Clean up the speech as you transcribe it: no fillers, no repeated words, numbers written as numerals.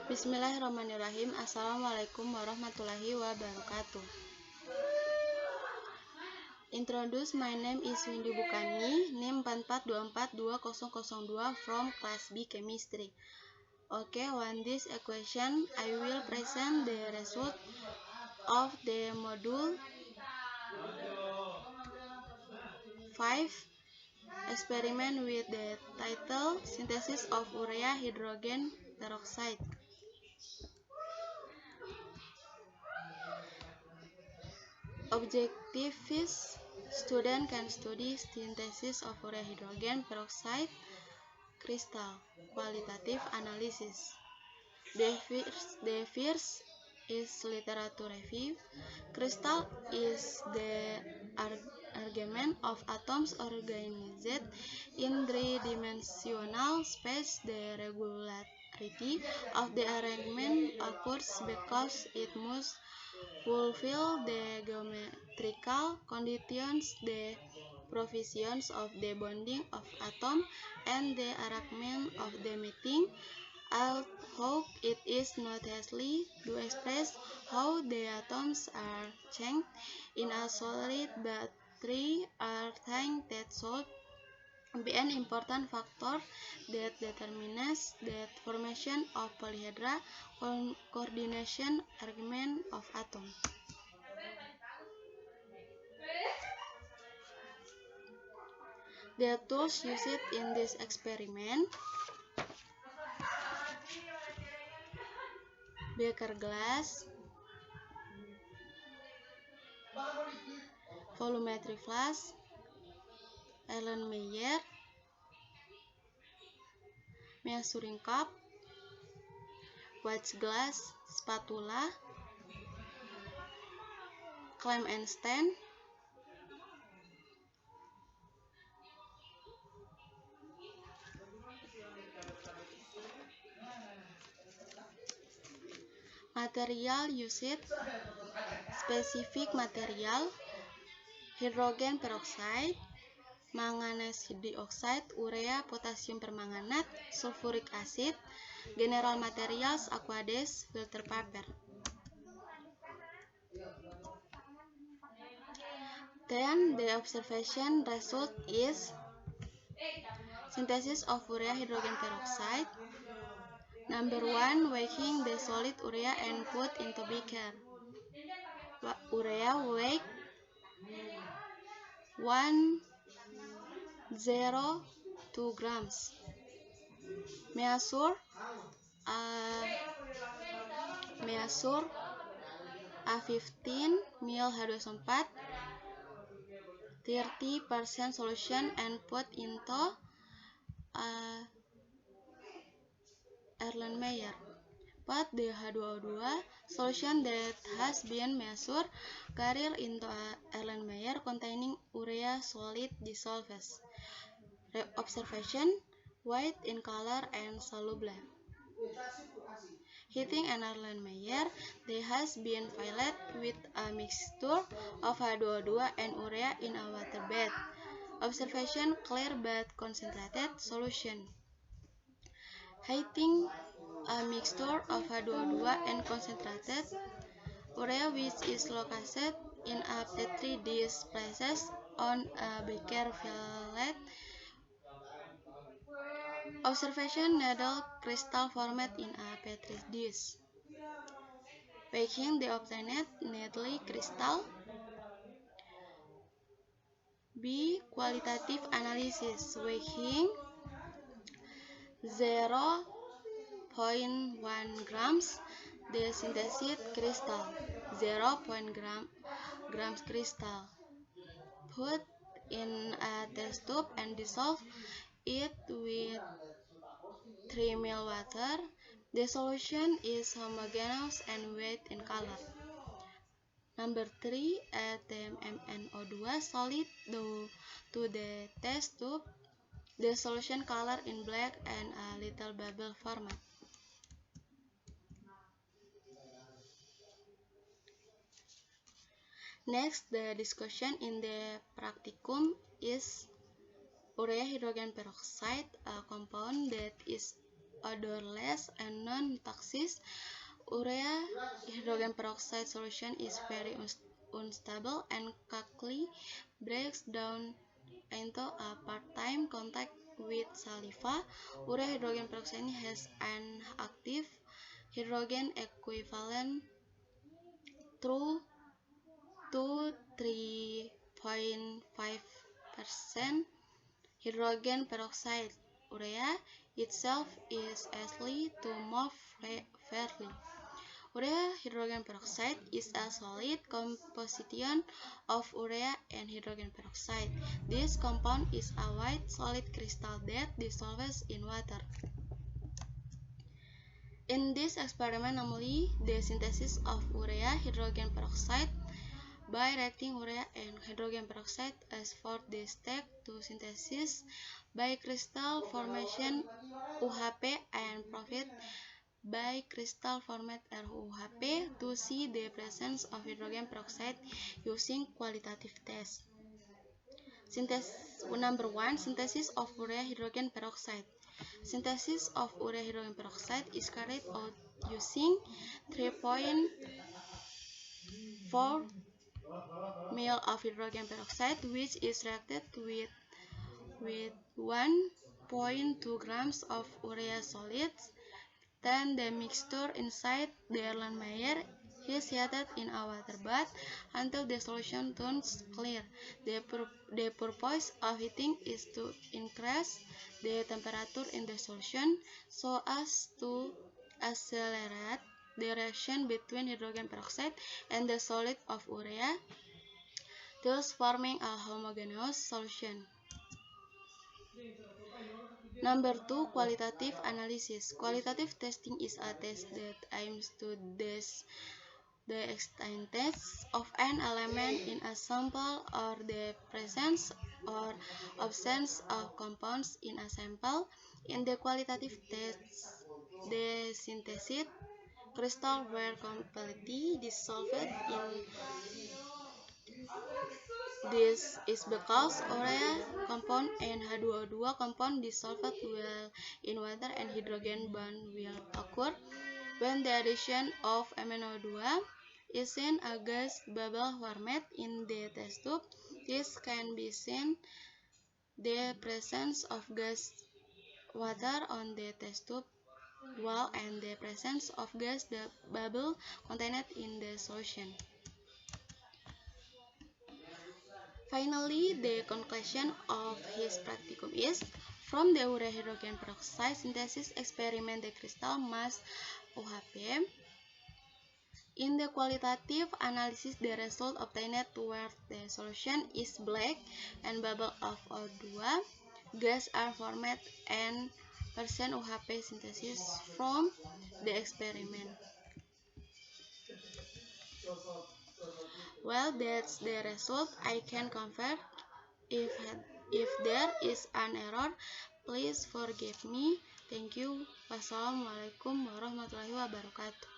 Bismillahirrahmanirrahim. Assalamualaikum warahmatullahi wabarakatuh. Introduce, my name is Windy Bukani, name 44242002 from class B chemistry. Okay, on this equation, I will present the result of the module 5 experiment with the title Synthesis of Urea Hydrogen Peroxide. Objective is student can study synthesis of urea hydrogen peroxide crystal qualitative analysis. The first is literature review. Crystal is the arrangement of atoms organized in three-dimensional space. The regularity of the arrangement occurs because it must fulfill the geometrical conditions, the provisions of the bonding of atom, and the arrangement of the meeting. Although it is not easy to express how the atoms are changed in a solid, but three are things that should be an important factor that determines the formation of polyhedra, coordination, arrangement of atoms. The tools used in this experiment: beaker glass, volumetric flask, Erlenmeyer, measuring cup, watch glass, spatula, clamp and stand, material used, specific material, hydrogen peroxide, manganese dioxide, urea, potassium permanganate, sulfuric acid, general materials, aqueous, filter paper. Then the observation result is synthesis of urea hydrogen peroxide. Number 1, weighing the solid urea and put into beaker. Urea weight 102 grams. Measure A15 ml H2SO4 30% solution and put into Erlenmeyer. Put the H2O2 solution that has been measured carrier into Erlenmeyer containing urea solid dissolves. Observation: white in color and soluble. Heating an Erlenmeyer that has been filled with a mixture of H2O2 and urea in a water bath. Observation: clear but concentrated solution. Heating a mixture of H2O2 and concentrated urea which is located in a petri dish placed on a beaker filled. Observation: needle crystal formed in a petri dish. Weighing the obtained needle crystal. B. Qualitative analysis. Weighing 0.1 grams the synthetic crystal. 0.1 grams crystal. Put in a test tube and dissolve it with 3 ml water. The solution is homogeneous and white in color. Number 3, add the MnO2 solid to the test tube. The solution color in black and a little bubble format. Next, the discussion in the practicum is urea hydrogen peroxide, a compound that is odorless and non-toxic. Urea hydrogen peroxide solution is very unstable and quickly breaks down into a part-time contact with saliva. Urea hydrogen peroxide has an active hydrogen equivalent through to 3.5% hydrogen peroxide. Urea itself is easy to move fairly. Urea hydrogen peroxide is a solid composition of urea and hydrogen peroxide. This compound is a white solid crystal that dissolves in water. In this experiment, namely the synthesis of urea hydrogen peroxide by reacting urea and hydrogen peroxide as for the step 2 synthesis by crystal formation UHP and profit by crystal format RUHP to see the presence of hydrogen peroxide using qualitative tests. Number 1. Synthesis of urea hydrogen peroxide. Synthesis of urea hydrogen peroxide is carried out using 3.4 ml of hydrogen peroxide, which is reacted with 1.2 grams of urea solids. Then the mixture inside the Erlenmeyer is heated in a water bath until the solution turns clear. The purpose of heating is to increase the temperature in the solution so as to accelerate the reaction between hydrogen peroxide and the solid of urea, thus forming a homogeneous solution. Number 2. Qualitative analysis. Qualitative testing is a test that aims to test the extent of an element in a sample or the presence or absence of compounds in a sample. In the qualitative tests, the synthesis crystals were completely dissolved in. This is because urea compound and H2O compound dissolved well in water and hydrogen bond will occur when the addition of MnO2 is in a gas bubble format in the test tube. This can be seen the presence of gas water on the test tube wall and the presence of gas bubble contained in the solution. Finally, the conclusion of his practicum is, from the urea hydrogen peroxide synthesis experiment, the crystal mass UHP. In the qualitative analysis, the result obtained where the solution is black and bubble of O2 gas are formed and percent UHP synthesis from the experiment. Well, that's the result. I can confirm. If there is an error, please forgive me. Thank you. Wassalamualaikum warahmatullahi wabarakatuh.